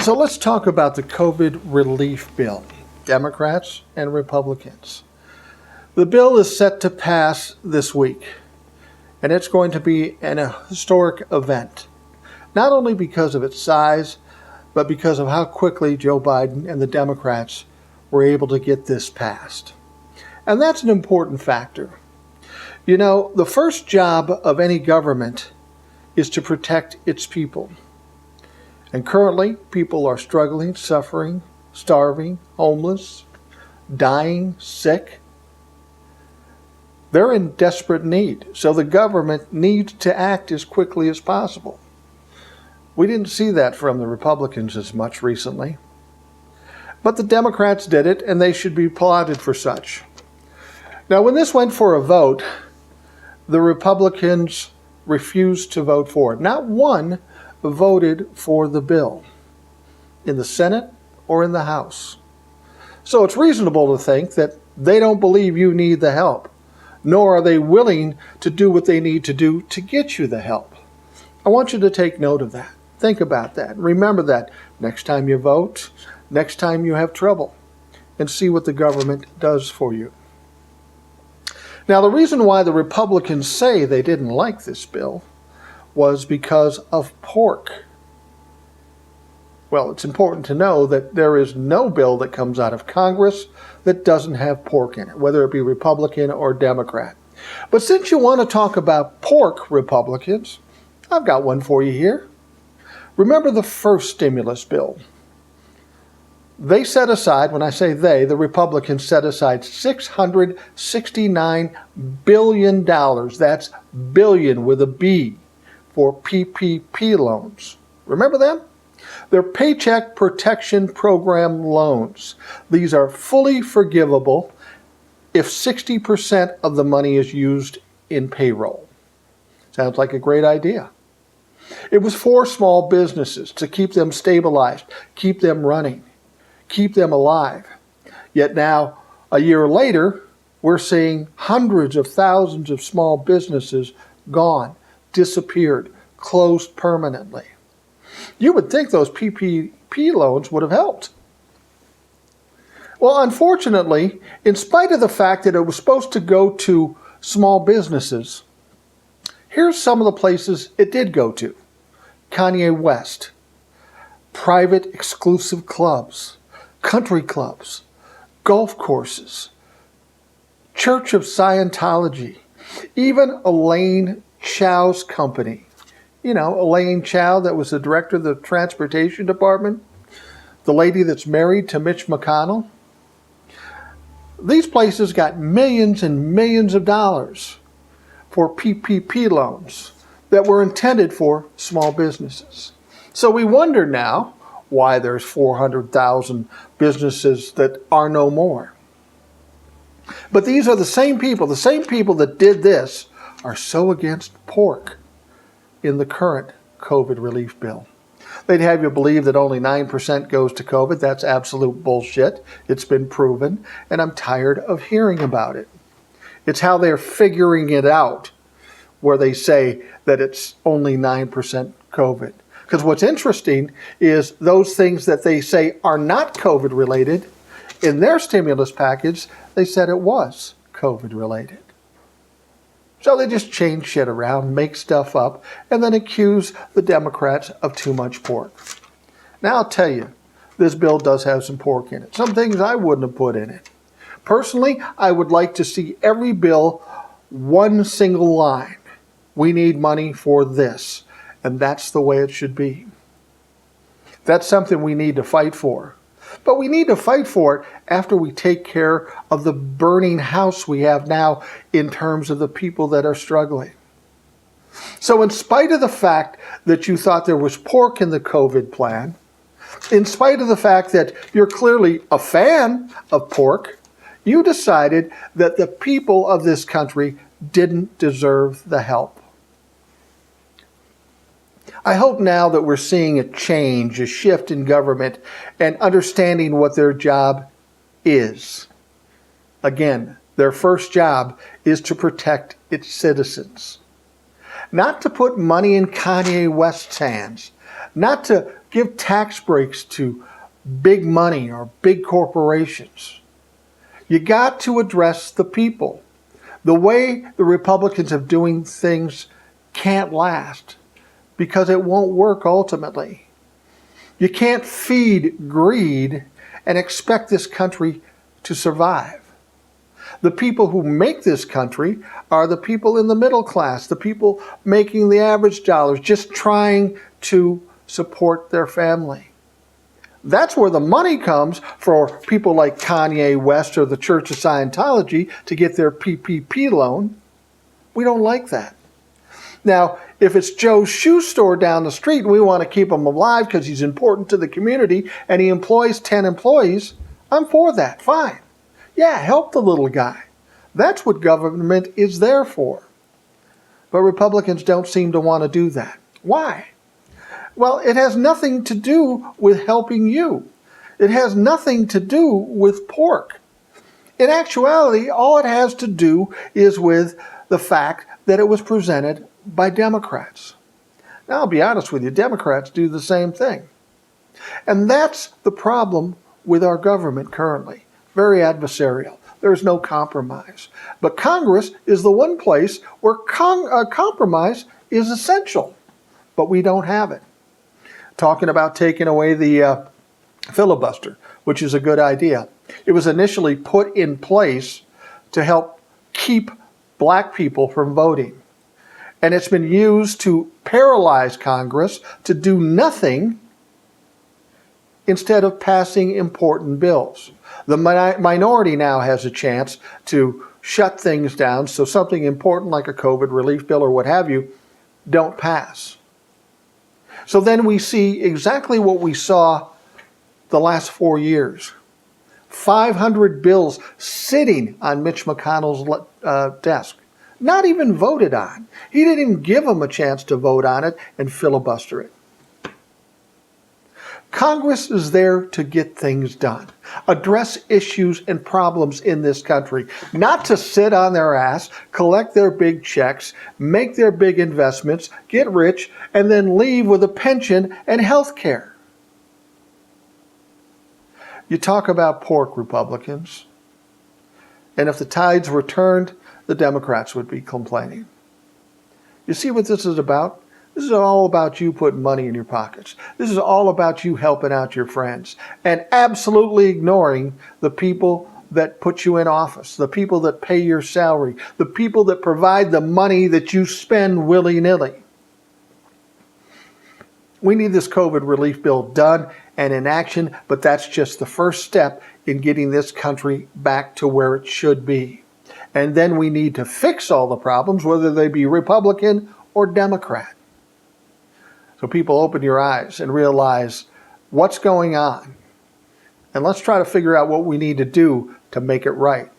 So let's talk about the COVID relief bill, Democrats and Republicans. The bill is set to pass this week, and it's going to be an historic event, not only because of its size, but because of how quickly Joe Biden and the Democrats were able to get this passed. And that's an important factor. You know, the first job of any government is to protect its people. And currently, people are struggling, suffering, starving, homeless, dying, sick. They're in desperate need, so the government needs to act as quickly as possible. We didn't see that from the Republicans as much recently. But the Democrats did it, and they should be applauded for such. Now, when this went for a vote, the Republicans refused to vote for it. Not one voted for the bill in the Senate or in the House. So it's reasonable to think that they don't believe you need the help, nor are they willing to do what they need to do to get you the help. I want you to take note of that. Think about that. Remember that next time you vote, next time you have trouble, and see what the government does for you. Now, the reason why the Republicans say they didn't like this bill was because of pork. Well, it's important to know that there is no bill that comes out of Congress that doesn't have pork in it, whether it be Republican or Democrat. But since you want to talk about pork, Republicans, I've got one for you here. Remember the first stimulus bill? They set aside, when I say they, the Republicans set aside $669 billion, that's billion with a B, for PPP loans. Remember them? They're Paycheck Protection Program loans. These are fully forgivable if 60% of the money is used in payroll. Sounds like a great idea. It was for small businesses to keep them stabilized, keep them running, keep them alive. Yet now, a year later, we're seeing hundreds of thousands of small businesses gone, disappeared, closed permanently. You would think those PPP loans would have helped. Well, unfortunately, in spite of the fact that it was supposed to go to small businesses, here's some of the places it did go to. Kanye West, private exclusive clubs, country clubs, golf courses, Church of Scientology, even Elaine Chao's company. You know, Elaine Chao, that was the director of the Transportation Department, the lady that's married to Mitch McConnell. These places got millions and millions of dollars for PPP loans that were intended for small businesses. So we wonder now why there's 400,000 businesses that are no more. But these are the same people that did this are so against pork in the current COVID relief bill. They'd have you believe that only 9% goes to COVID. That's absolute bullshit. It's been proven, and I'm tired of hearing about it. It's how they're figuring it out, where they say that it's only 9% COVID. Because what's interesting is those things that they say are not COVID related, in their stimulus package, they said it was COVID related. So they just change shit around, make stuff up, and then accuse the Democrats of too much pork. Now I'll tell you, this bill does have some pork in it. Some things I wouldn't have put in it. Personally, I would like to see every bill one single line. We need money for this, and that's the way it should be. That's something we need to fight for. But we need to fight for it after we take care of the burning house we have now in terms of the people that are struggling. So in spite of the fact that you thought there was pork in the COVID plan, in spite of the fact that you're clearly a fan of pork, you decided that the people of this country didn't deserve the help. I hope now that we're seeing a change, a shift in government, and understanding what their job is. Again, their first job is to protect its citizens. Not to put money in Kanye West's hands, not to give tax breaks to big money or big corporations. You got to address the people. The way the Republicans have doing things can't last because it won't work ultimately. You can't feed greed and expect this country to survive. The people who make this country are the people in the middle class, the people making the average dollars, just trying to support their family. That's where the money comes for people like Kanye West or the Church of Scientology to get their PPP loan. We don't like that. Now, if it's Joe's shoe store down the street and we want to keep him alive because he's important to the community and he employs 10 employees, I'm for that. Fine. Yeah, help the little guy. That's what government is there for. But Republicans don't seem to want to do that. Why? Well, it has nothing to do with helping you. It has nothing to do with pork. In actuality, all it has to do is with the fact that it was presented by Democrats. Now, I'll be honest with you, Democrats do the same thing. And that's the problem with our government currently. Very adversarial. There's no compromise. But Congress is the one place where compromise is essential. But we don't have it. Talking about taking away the filibuster, which is a good idea. It was initially put in place to help keep black people from voting. And it's been used to paralyze Congress to do nothing instead of passing important bills. The minority now has a chance to shut things down so something important like a COVID relief bill or what have you don't pass. So then we see exactly what we saw the last 4 years. 500 bills sitting on Mitch McConnell's desk, not even voted on. He didn't even give them a chance to vote on it and filibuster it. Congress is there to get things done, address issues and problems in this country, not to sit on their ass, collect their big checks, make their big investments, get rich, and then leave with a pension and health care. You talk about pork, Republicans, and if the tides were turned, the Democrats would be complaining. You see what this is about? This is all about you putting money in your pockets. This is all about you helping out your friends and absolutely ignoring the people that put you in office, the people that pay your salary, the people that provide the money that you spend willy-nilly. We need this COVID relief bill done and in action, but that's just the first step in getting this country back to where it should be. And then we need to fix all the problems, whether they be Republican or Democrat. So people, open your eyes and realize what's going on. And let's try to figure out what we need to do to make it right.